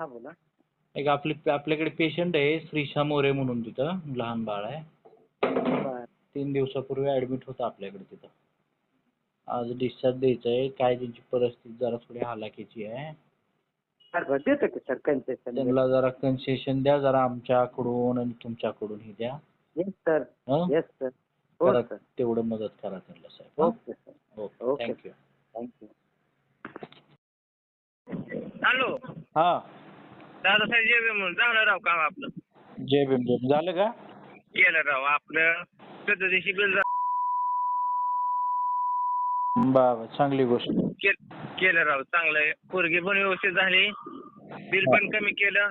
हा बोला. एक आपल्याकडे पेशंट आहे श्रीशा मोरे म्हणून, तिथं लहान बाळ आहे. बर 3 दिवसापूर्वी ऍडमिट होता आपल्याकडे तिथं. आज डिस्चार्ज द्यायचा आहे. काय त्यांची परिस्थिती जरा थोडी हालाखीची आहे. बर देतो की सर कन्सेशन. त्यांना जरा कन्सेशन द्या जरा, आमच्याकडून आणि तुमच्याकडून ही द्या. Yes sir. हं? Yes sir. हो करा सर. तेवढं मदत करा त्यांना साहेब. Okay sir. Okay okay thank you. Thank you. Hello हा दादासाहेब जेबे म्हणून चांगलं राव काम आपलं जय भीम जय भीम. झालं का? केलं राव आपलं दिवशी बिल बाबा चांगली गोष्ट. केलं राव चांगलं. पोरगी पण व्यवस्थित झाली, बिल पण कमी केलं.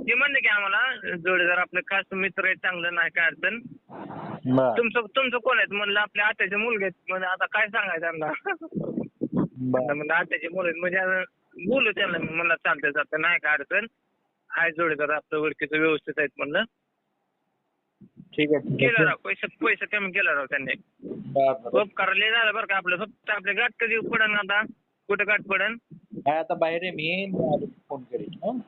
ते म्हणले की आम्हाला जोडीदार आपलं खास मित्र आहे, चांगलं नाही काय अडचण. बर तुमचं कोण आहेत म्हणलं? आपल्या आत्याचे मुलगे आहेत. म्हणजे आता काय सांगायचं त्यांना. बर म्हणजे आत्याचे मुलं आहेत म्हणजे आता बोलू त्यांना. म्हणलं चालतंय चालतंय नाही काय अडचण. हाय जोडीदार आपलं ओळखीचं व्यवस्थित आहेत म्हणलं. ठीक आहे. केलं राव पैसे कमी केलं राव त्यांनी. बर उपकार लय झालं बरं का आपलं. फक्त आपल्या गाठ कधी पडन आता, कुठं गाठ पडन. काय आता बाहेर आहे मी फोन करेन. हं?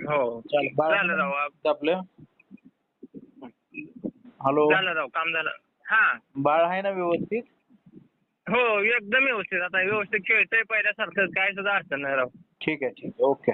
हो झालं राव. आपलं हॅलो झालं राव काम झालं. हा बाळ आहे ना व्यवस्थित? हो एकदम व्यवस्थित. आता व्यवस्थित खेळतंय पहिल्यासारखं, काय सुद्धा अडचण नाही राव. ठीक आहे ओके.